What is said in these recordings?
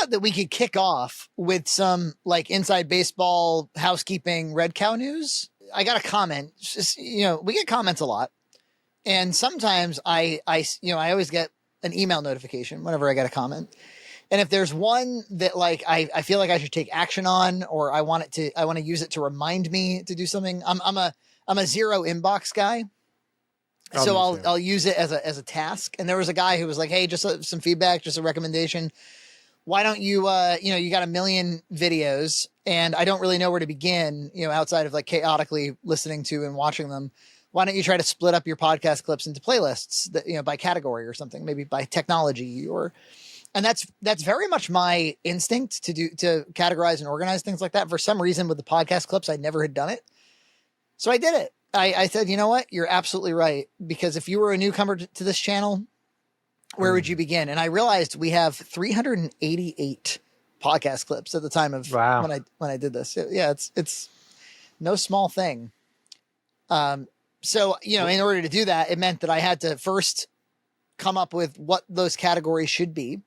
thought that we could kick off with some like inside baseball housekeeping red cow news. I got a comment. Just, we get comments a lot. And sometimes I always get an email notification whenever I get a comment. And if there's one that like I feel like I should take action on, or I want to use it to remind me to do something. I'm a zero inbox guy. So I'll use it as a task. And there was a guy who was like, "Hey, just some feedback, just a recommendation. Why don't you you got a million videos and I don't really know where to begin, outside of like chaotically listening to and watching them. Why don't you try to split up your podcast clips into playlists that, by category or something, maybe by technology and that's very much my instinct to categorize and organize things like that. For some reason with the podcast clips, I never had done it. So I did it. I said, you know what? You're absolutely right. Because if you were a newcomer to this channel, where would you begin? And I realized we have 388 podcast clips at the time of when I did this. Yeah, it's no small thing. So, in order to do that, it meant that I had to first come up with what those categories should be.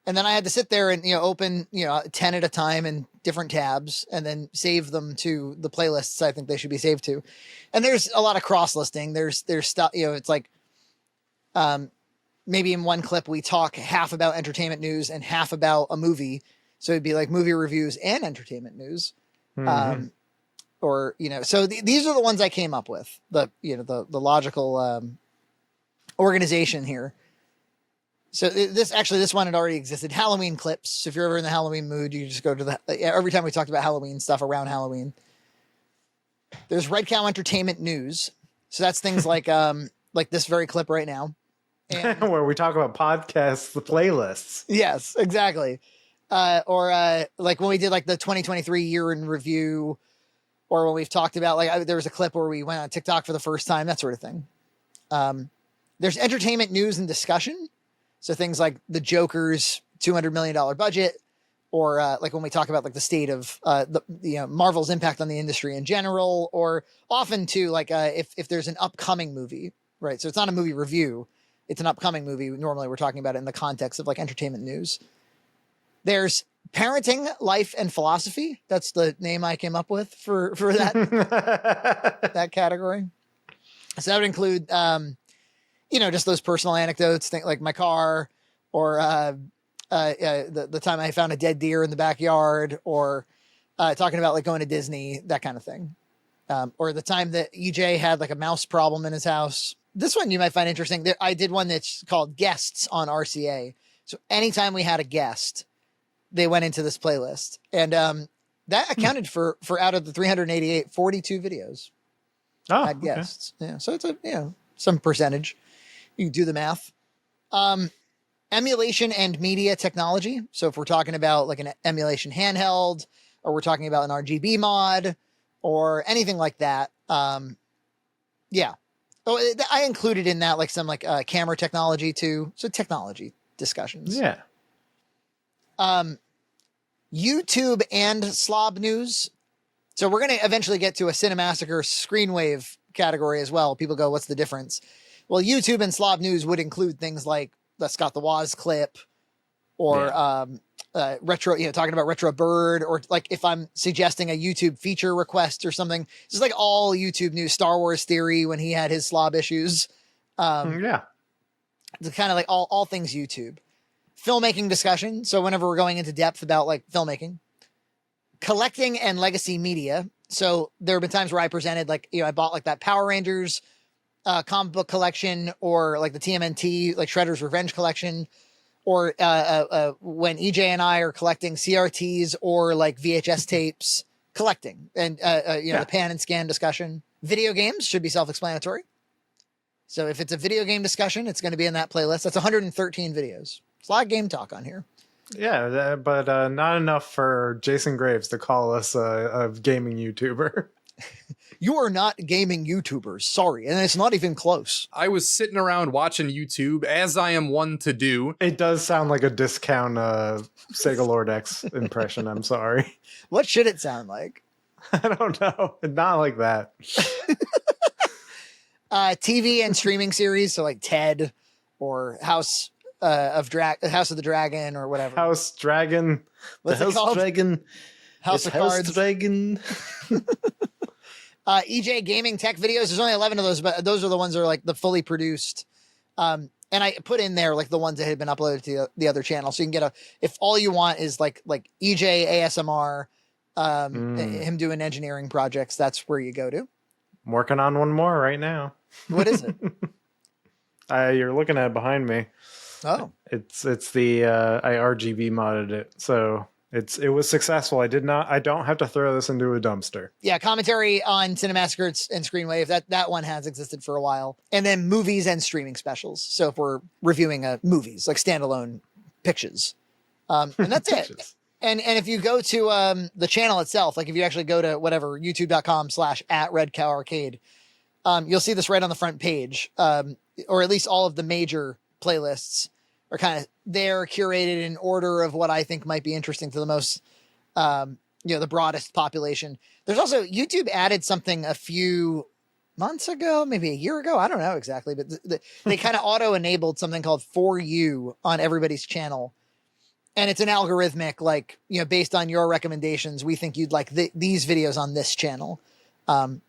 And then I had to sit there and, open, 10 at a time in different tabs and then save them to the playlists I think they should be saved to. And there's a lot of cross listing. There's stuff, it's like, maybe in one clip we talk half about entertainment news and half about a movie. So it'd be like movie reviews and entertainment news. Mm-hmm. So these are the ones I came up with, the logical, organization here. So this one had already existed. Halloween clips. So if you're ever in the Halloween mood, you just go to every time we talked about Halloween stuff around Halloween. There's Red Cow Entertainment News. So that's things like this very clip right now. And, where we talk about podcasts, the playlists. Yes, exactly. Or like when we did like the 2023 year in review, or when we've talked about there was a clip where we went on TikTok for the first time, that sort of thing. There's entertainment news and discussion. So things like the Joker's $200 million budget, or like when we talk about like the state of Marvel's impact on the industry in general, or often too, like if there's an upcoming movie, right? So it's not a movie review. It's an upcoming movie. Normally we're talking about it in the context of like entertainment news. There's parenting, life, and philosophy. That's the name I came up with for that, that category. So that would include, just those personal anecdotes, think like my car, or the time I found a dead deer in the backyard, or talking about like going to Disney, that kind of thing. Or the time that EJ had like a mouse problem in his house. This one you might find interesting. I did one that's called Guests on RCA. So anytime we had a guest, they went into this playlist. And that accounted for out of the 388, 42 videos had guests. Okay. Yeah. So it's some percentage. You can do the math. Emulation and media technology. So if we're talking about like an emulation handheld, or we're talking about an RGB mod, or anything like that. Yeah. Oh, I included in that like some like camera technology too. So technology discussions. Yeah. YouTube and slob news. So we're going to eventually get to a Cinemassacre Screenwave category as well. People go, what's the difference? Well, YouTube and slob news would include things like the Scott the Woz clip, or retro, talking about Retro Bird, or like if I'm suggesting a YouTube feature request or something. It's just like all YouTube news. Star Wars Theory when he had his slob issues. It's kind of like all things YouTube. Filmmaking discussion. So whenever we're going into depth about like filmmaking. Collecting and legacy media. So there have been times where I presented like, I bought like that Power Rangers comic book collection, or like the TMNT, like Shredder's Revenge collection, or when EJ and I are collecting CRTs or like VHS tapes, collecting, and the pan and scan discussion. Video games should be self-explanatory. So if it's a video game discussion, it's going to be in that playlist. That's 113 videos. It's a lot of game talk on here. Yeah, but not enough for Jason Graves to call us a gaming YouTuber. You are not gaming YouTubers. Sorry. And it's not even close. I was sitting around watching YouTube, as I am one to do. It does sound like a discount Sega Lord X impression. I'm sorry. What should it sound like? I don't know. Not like that. TV and streaming series. So like Ted, or House House of the Dragon or whatever. House Dragon. What's the it House called? Dragon. House It's of Cards. Dragon. EJ Gaming Tech videos. There's only 11 of those, but those are the ones that are like the fully produced. And I put in there like the ones that had been uploaded to the other channel. So you can get if all you want is like EJ ASMR, him doing engineering projects, that's where you go to. I'm working on one more right now. What is it? You're looking at it behind me. Oh, It's the I RGB modded it, so it was successful. I don't have to throw this into a dumpster. yeah. Commentary on Cinemassacre and Screenwave. That one has existed for a while. And then movies and streaming specials. So if we're reviewing movies, like standalone pictures, and that's it. And if you go to the channel itself, like if you actually go to whatever, youtube.com/@redcowarcade, you'll see this right on the front page, or at least all of the major playlists are kind of there, curated in order of what I think might be interesting to the most, the broadest population. There's also, YouTube added something a few months ago, maybe a year ago. I don't know exactly, but they kind of auto-enabled something called For You on everybody's channel. And it's an algorithmic, like, based on your recommendations, we think you'd like these videos on this channel. And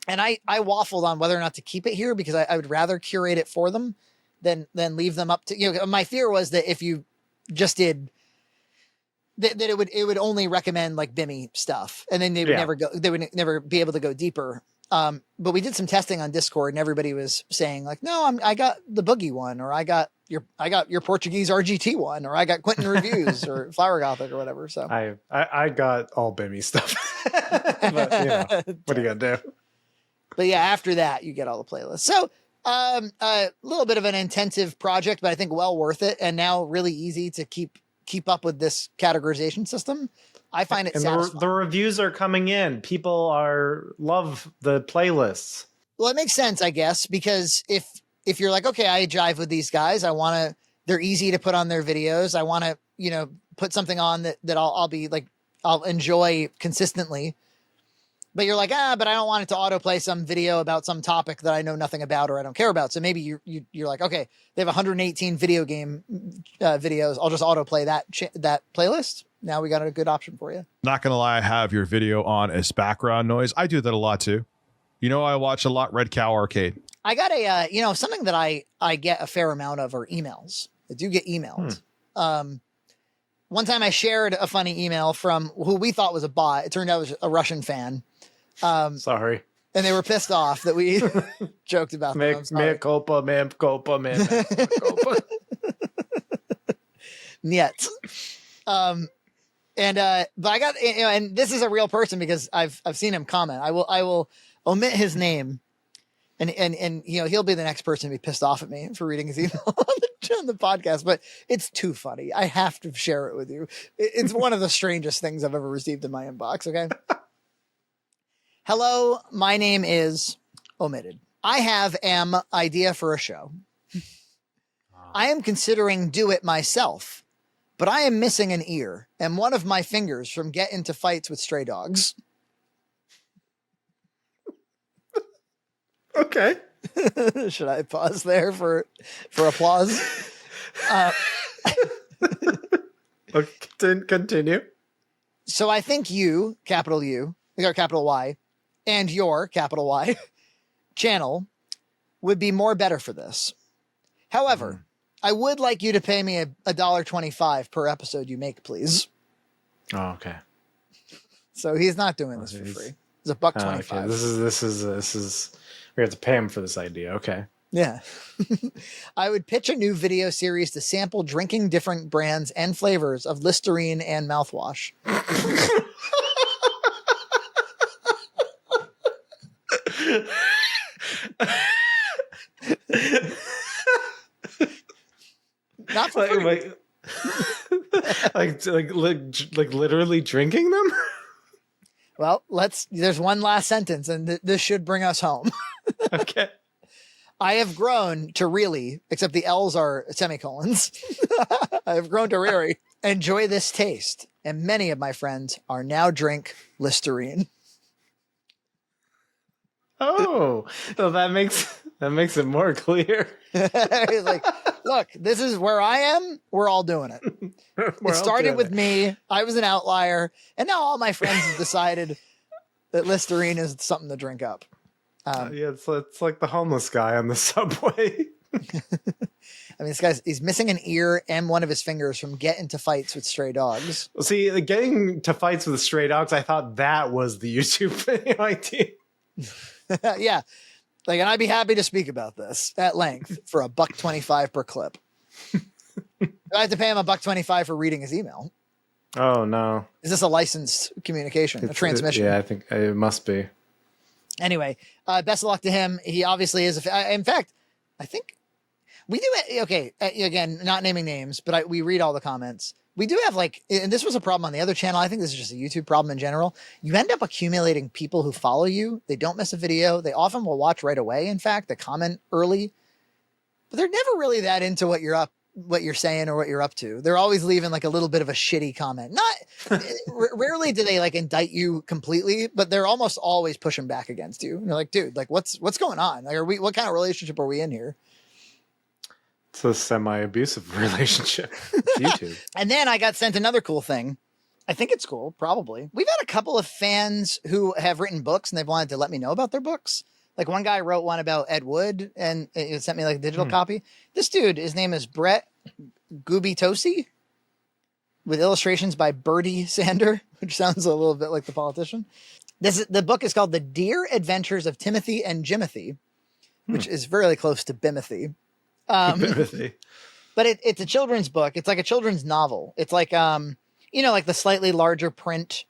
I waffled on whether or not to keep it here because I would rather curate it for them than leave them up to, my fear was that if you just did that it would only recommend like Bimmy stuff. And then they would never be able to go deeper. But we did some testing on Discord and everybody was saying like, no, I got the Boogie one, or I got your Portuguese RGT one, or I got Quentin Reviews or Flower Gothic or whatever. So I got all Bimmy stuff. But, what are you gonna do? But yeah, after that you get all the playlists. So a little bit of an intensive project, but I think well worth it. And now really easy to keep up with this categorization system. I find it satisfying. The reviews are coming in. People love the playlists. Well, it makes sense, I guess, because if you're like, okay, I jive with these guys, they're easy to put on their videos. I want to, put something on that I'll be like, I'll enjoy consistently. But you're like, but I don't want it to autoplay some video about some topic that I know nothing about or I don't care about. So maybe you're like, okay, they have 118 video game videos. I'll just autoplay that playlist. Now we got a good option for you. Not gonna lie, I have your video on as background noise. I do that a lot too. I watch a lot Red Cow Arcade. I got a something that I get a fair amount of are emails. I do get emailed. One time I shared a funny email from who we thought was a bot. It turned out it was a Russian fan. Sorry. And they were pissed off that we joked about them. Mea culpa, mea culpa, mea culpa. Niet. But I got, and this is a real person because I've seen him comment. I will omit his name, and he'll be the next person to be pissed off at me for reading his email on the podcast. But it's too funny. I have to share it with you. It's one of the strangest things I've ever received in my inbox. Okay. Hello, my name is omitted. I have an idea for a show. I am considering do it myself, but I am missing an ear and one of my fingers from get into fights with stray dogs. Okay. Should I pause there for applause? Continue. So I think you, capital U, or capital Y, and your, capital Y, channel would be more better for this. However, I would like you to pay me $1.25 per episode you make, please. Oh, okay. So he's not doing this for free. It's $1.25. Okay. This is we have to pay him for this idea. Okay. Yeah. I would pitch a new video series to sample drinking different brands and flavors of Listerine and mouthwash. Not for free. like literally drinking them. Well, there's one last sentence and this should bring us home. Okay. I have grown to really, except the L's are semicolons. I have grown to really enjoy this taste. And many of my friends are now drink Listerine. Oh, so that makes it more clear. He's like, Look, this is where I am. We're all doing it. It started with me. I was an outlier. And now all my friends have decided that Listerine is something to drink up. Yeah, it's like the homeless guy on the subway. I mean, he's missing an ear and one of his fingers from getting into fights with stray dogs. See, getting to fights with stray dogs, I thought that was the YouTube video idea. Yeah. Like, and I'd be happy to speak about this at length for $1.25 per clip. I have to pay him $1.25 for reading his email. Oh, no. Is this a licensed communication, a transmission? Yeah, I think it must be. Anyway, best of luck to him. He obviously is. In fact, I think we do. Okay, again, not naming names, but we read all the comments. We do have and this was a problem on the other channel. I think this is just a YouTube problem in general. You end up accumulating people who follow you. They don't miss a video. They often will watch right away. In fact, they comment early, but they're never really that into what you're saying or what you're up to. They're always leaving like a little bit of a shitty comment. Rarely do they like indict you completely, but they're almost always pushing back against you. And you're like, dude, like what's going on? Like, what kind of relationship are we in here? It's a semi-abusive relationship. YouTube. And then I got sent another cool thing. I think it's cool, probably. We've had a couple of fans who have written books and they've wanted to let me know about their books. Like one guy wrote one about Ed Wood and it sent me like a digital copy. This dude, his name is Brett Gubitosi with illustrations by Bertie Sander, which sounds a little bit like the politician. The book is called The Dear Adventures of Timothy and Jimothy, which is very close to Bimothy. But it's a children's book. It's like a children's novel. It's like, like the slightly larger print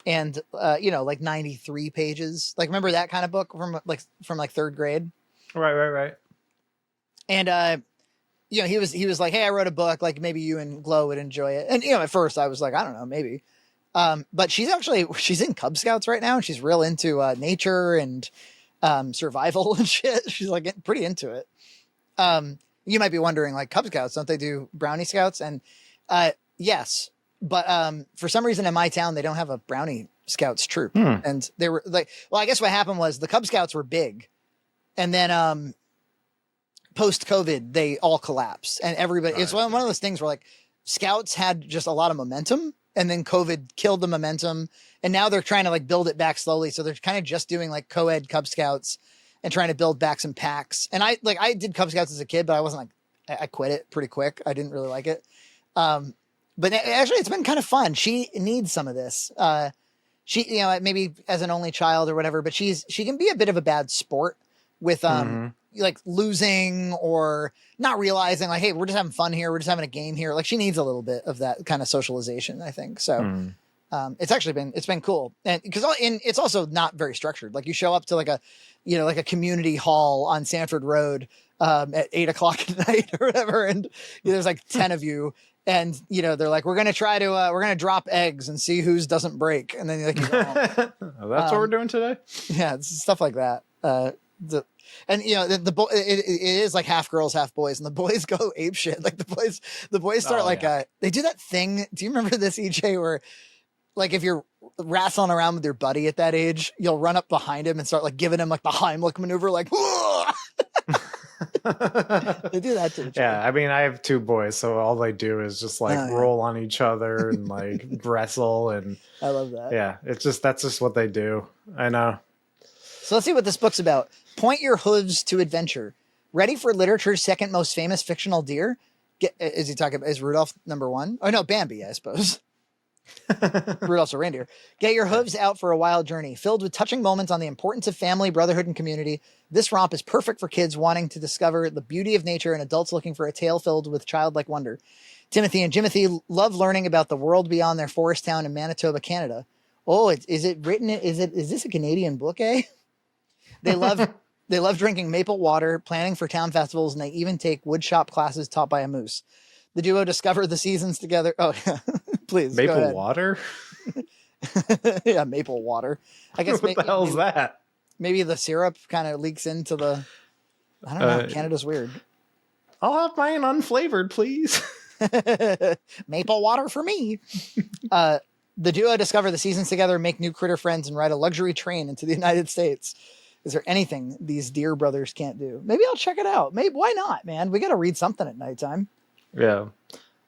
and, like 93 pages. Like, remember that kind of book from third grade? Right. And, he was like, hey, I wrote a book. Like maybe you and Glow would enjoy it. And, at first I was like, I don't know, maybe. But she's in Cub Scouts right now and she's real into, nature and, survival and shit. She's like pretty into it. You might be wondering, like, Cub Scouts, don't they do brownie scouts? And yes, but for some reason in my town, they don't have a brownie scouts troop. And they were like, well, I guess what happened was the Cub Scouts were big. And then post-COVID, they all collapsed. And everybody, it's one of those things where, like, scouts had just a lot of momentum. And then COVID killed the momentum. And now they're trying to, like, build it back slowly. So they're kind of just doing, like, co-ed Cub Scouts and trying to build back some packs. And I did Cub Scouts as a kid, but I wasn't like, I quit it pretty quick. I didn't really like it. But actually it's been kind of fun. She needs some of this. She, maybe as an only child or whatever, but she can be a bit of a bad sport with, like losing or not realizing like, hey, we're just having fun here. We're just having a game here. Like she needs a little bit of that kind of socialization, I think. So, it's been cool. And it's also not very structured. Like you show up to like a community hall on Sanford Road, at 8:00 at night or whatever. And there's like 10 of you. And, they're like, we're going to drop eggs and see whose doesn't break. And then like, That's what we're doing today. Yeah. It's stuff like that. The it is like half girls, half boys, and the boys go ape shit. Like the boys start they do that thing. Do you remember this, EJ, where like if you're wrestling around with your buddy at that age, you'll run up behind him and start like giving him like the Heimlich maneuver, like, they do that to each other. Yeah, I mean, I have two boys, so all they do is just like roll on each other and like wrestle, and I love that. Yeah, that's just what they do. I know. So let's see what this book's about. Point your hooves to adventure. Ready for literature's second most famous fictional deer? Is Rudolph number one? Oh no, Bambi, I suppose. Rudolph's a reindeer. Get your hooves out for a wild journey filled with touching moments on the importance of family, brotherhood, and community. This romp is perfect for kids wanting to discover the beauty of nature and adults looking for a tale filled with childlike wonder. Timothy and Jimothy love learning about the world beyond their forest town in Manitoba, Canada. Oh, is this a Canadian book, eh? They love drinking maple water, planning for town festivals, and they even take woodshop classes taught by a moose. The duo discover the seasons together. Oh, yeah. Please. Maple water? Yeah, maple water. I guess what the hell is that? Maybe the syrup kind of leaks into the. I don't know. Canada's weird. I'll have mine unflavored, please. Maple water for me. The duo discover the seasons together, make new critter friends, and ride a luxury train into the United States. Is there anything these dear brothers can't do? Maybe I'll check it out. Maybe, why not, man? We got to read something at nighttime. Yeah.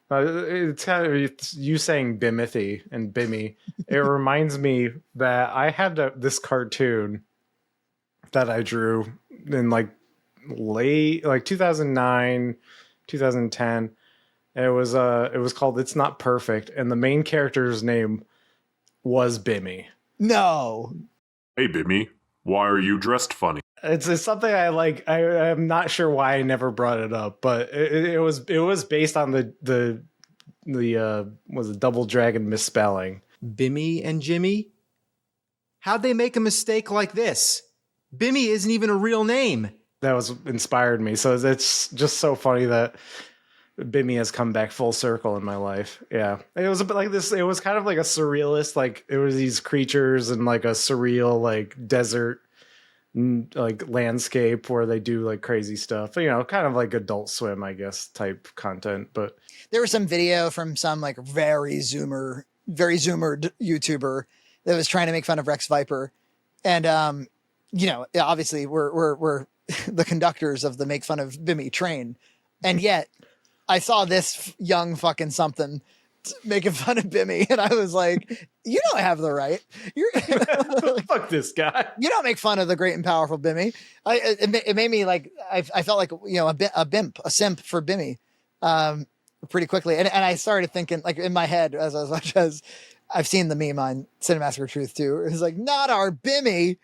It's kind of it's you saying Bimithy and Bimmy. It reminds me that I had this cartoon that I drew in like late, like 2009, 2010. It was called It's Not Perfect, and the main character's name was Bimmy. No. Hey, Bimmy, why are you dressed funny? It's something I like. I'm not sure why I never brought it up, but it was based on the was it Double Dragon misspelling. Bimmy and Jimmy? How'd they make a mistake like this? Bimmy isn't even a real name. That was inspired me. So it's just so funny that Bimmy has come back full circle in my life. Yeah. It was a bit like this. It was kind of like a surrealist, like it was these creatures in like a surreal, like desert, like landscape where they do like crazy stuff, you know, kind of like Adult Swim, I guess, type content. But there was some video from some like very zoomer YouTuber that was trying to make fun of Rex Viper. And, you know, obviously we're the conductors of the make fun of Bimmy train. And yet I saw this young fucking something making fun of Bimmy, and I was like, you don't have the right. You're fuck this guy. You don't make fun of the great and powerful Bimmy. It made me like, I felt like, you know, a simp for Bimmy pretty quickly. And I started thinking like in my head as I was watching, I've seen the meme on Cinemassacre Truth too. It's like, not our Bimmy.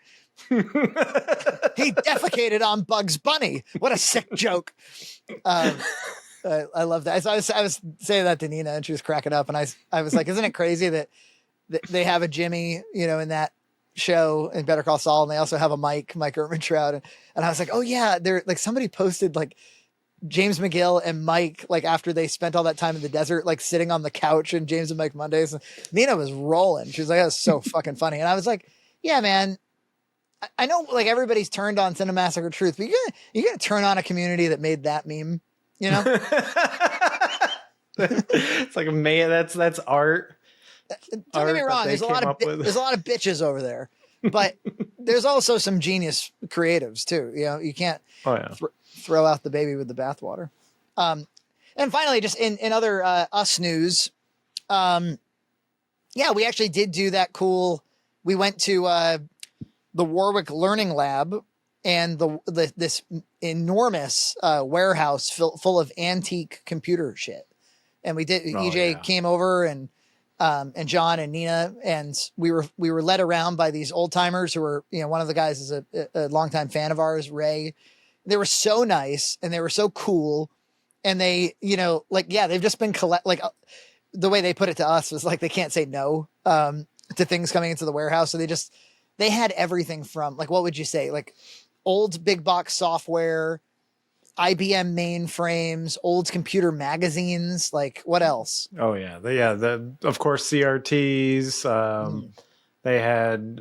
He defecated on Bugs Bunny. What a sick joke. I love that. So I was saying that to Nina, and she was cracking up, and I was like, isn't it crazy that they have a Jimmy, you know, in that show in Better Call Saul, and they also have a Mike Ehrmantraut, and I was like, oh yeah, they're like, somebody posted like James McGill and Mike, like after they spent all that time in the desert, like sitting on the couch in James and Mike Mondays, and Nina was rolling. She was like, that's so fucking funny, and I was like, yeah, man. I know like everybody's turned on Cinemassacre Truth, but you're gonna turn on a community that made that meme. You know, it's like, man, that's art. Don't get me wrong. There's a lot of bitches over there, but there's also some genius creatives too. You know, you can't throw out the baby with the bathwater. And finally, just in other us news, yeah, we actually did do that cool. We went to the Warwick Learning Lab. And this enormous warehouse full of antique computer shit, and we did. EJ came over and John and Nina, and we were led around by these old timers who were, you know, one of the guys is a longtime fan of ours, Ray. They were so nice and they were so cool, and they, you know, like, yeah, they've just been the way they put it to us was like they can't say no to things coming into the warehouse, so they had everything from, like, what would you say, like old big box software, IBM mainframes, old computer magazines, like what else? Oh yeah. Of course, CRTs. They had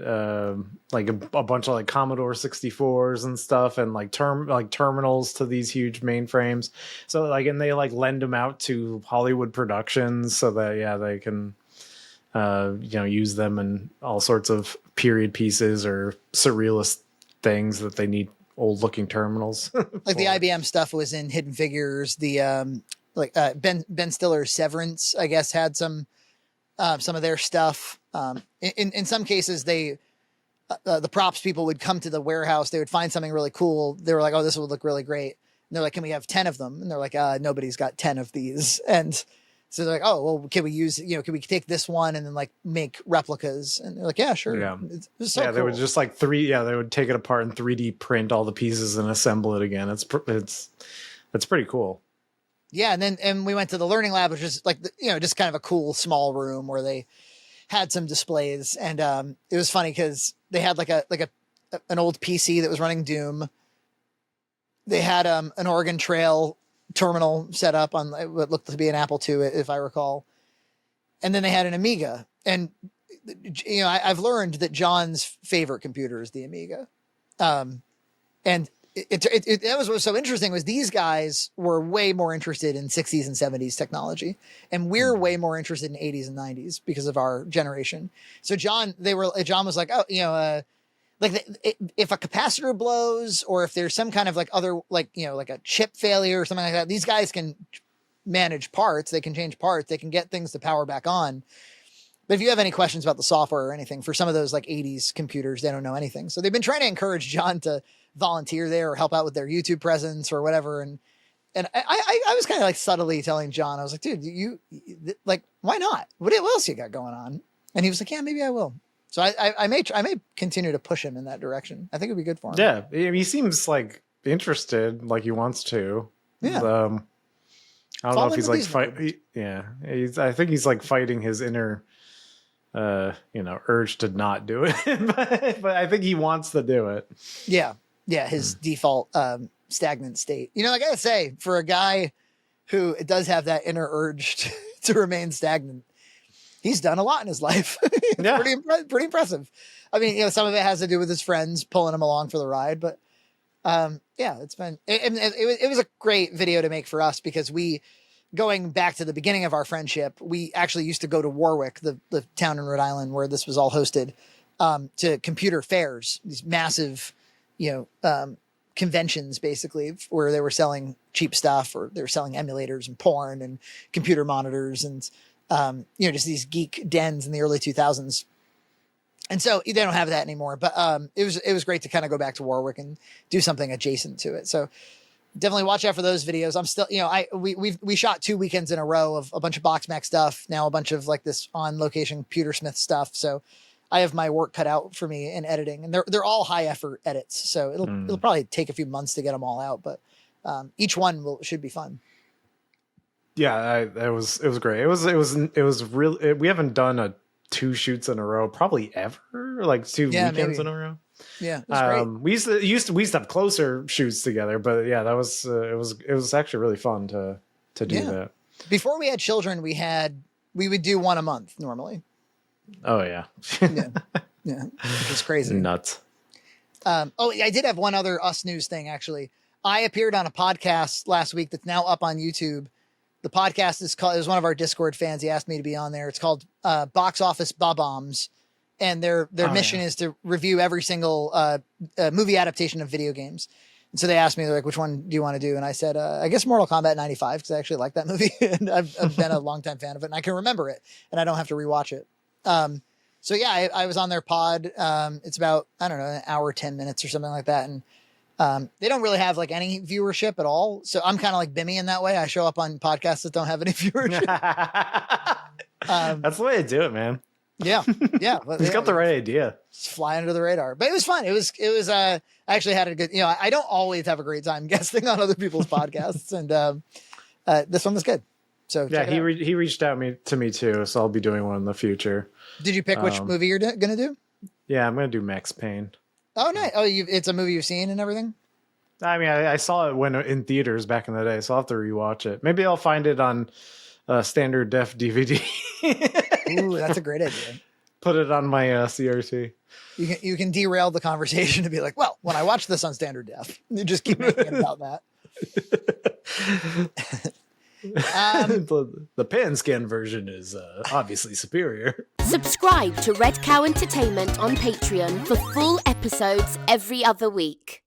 like a bunch of like Commodore 64s and stuff, and like terminals to these huge mainframes. So like, and they like lend them out to Hollywood productions so that, they can, you know, use them in all sorts of period pieces or surrealist things that they need old looking terminals. Like the IBM stuff was in Hidden Figures. The Ben Stiller's Severance, I guess, had some of their stuff. In some cases, they the props people would come to the warehouse. They would find something really cool. They were like, "Oh, this would look really great." And they're like, "Can we have 10 of them?" And they're like, "Nobody's got 10 of these." And so they're like, "Oh, well, can we take this one and then like make replicas?" And they're like, "Yeah, sure." Yeah. It was so cool. They would just like they would take it apart and 3D print all the pieces and assemble it again. It's pretty cool. Yeah. And we went to the learning lab, which is like, just kind of a cool small room where they had some displays. And it was funny because they had like an old PC that was running Doom. They had an Oregon Trail terminal set up on what looked to be an Apple II, if I recall. And then they had an Amiga. And, I've learned that John's favorite computer is the Amiga. And that was what was so interesting was these guys were way more interested in 60s and 70s technology. And we're way more interested in 80s and 90s because of our generation. So John was like, if a capacitor blows or if there's some kind of like other, like, you know, like a chip failure or something like that, these guys can manage parts. They can change parts. They can get things to power back on. But if you have any questions about the software or anything for some of those like 80s computers, they don't know anything. So they've been trying to encourage John to volunteer there or help out with their YouTube presence or whatever. And I was kind of like subtly telling John, I was like, dude, you like, why not? What else you got going on? And he was like, yeah, maybe I will. So I may continue to push him in that direction. I think it'd be good for him. Yeah. He seems like interested, like he wants to. Yeah. I don't know if he's like I think he's like fighting his inner urge to not do it, but I think he wants to do it. Yeah. His default stagnant state. You know, I gotta say, for a guy who does have that inner urge to remain stagnant, he's done a lot in his life. Yeah. Pretty impressive. I mean, you know, some of it has to do with his friends pulling him along for the ride, but it's been it was a great video to make for us because going back to the beginning of our friendship, we actually used to go to Warwick, the town in Rhode Island where this was all hosted, to computer fairs, these massive, conventions basically, where they were selling cheap stuff or they were selling emulators and porn and computer monitors and, just these geek dens in the early 2000s. And so they don't have that anymore, but it was great to kind of go back to Warwick and do something adjacent to it. So definitely watch out for those videos. I'm still, we shot 2 weekends in a row of a bunch of BoxMac stuff. Now a bunch of like this on location Pewtersmith stuff. So I have my work cut out for me in editing, and they're all high effort edits. So it'll probably take a few months to get them all out, but each one should be fun. Yeah, it was great. It was real. We haven't done 2 shoots in a row probably ever, like 2 weekends in a row. Yeah, it was great. We used to have closer shoots together, but yeah, that was it was actually really fun to do that. Before we had children, we would do one a month normally. Oh yeah. Yeah, which is crazy. Nuts. I did have one other Us News thing actually. I appeared on a podcast last week that's now up on YouTube. The podcast is called, it was one of our Discord fans. He asked me to be on there. It's called Box Office Bob-ombs. And their mission is to review every single movie adaptation of video games. And so they asked me, they're like, which one do you want to do? And I said, I guess Mortal Kombat 95, because I actually like that movie. And I've been a longtime fan of it. And I can remember it. And I don't have to rewatch it. So yeah, I was on their pod. It's about, I don't know, an hour, 10 minutes or something like that. And they don't really have like any viewership at all. So I'm kind of like Bimmy in that way. I show up on podcasts that don't have any viewership. That's the way to do it, man. Yeah. He's got the right idea. Just fly under the radar. But it was fun. It was I actually had a good, I don't always have a great time guesting on other people's podcasts. And this one was good. So yeah, he reached out to me too. So I'll be doing one in the future. Did you pick which movie you're going to do? Yeah, I'm going to do Max Payne. Oh, nice. Oh, it's a movie you've seen and everything? I mean, I saw it when in theaters back in the day, so I'll have to rewatch it. Maybe I'll find it on standard def DVD. Ooh, that's a great idea. Put it on my CRT. You can derail the conversation and be like, well, when I watched this on standard def, you just keep making it about that. The pan scan version is obviously superior. Subscribe to Red Cow Entertainment on Patreon for full episodes every other week.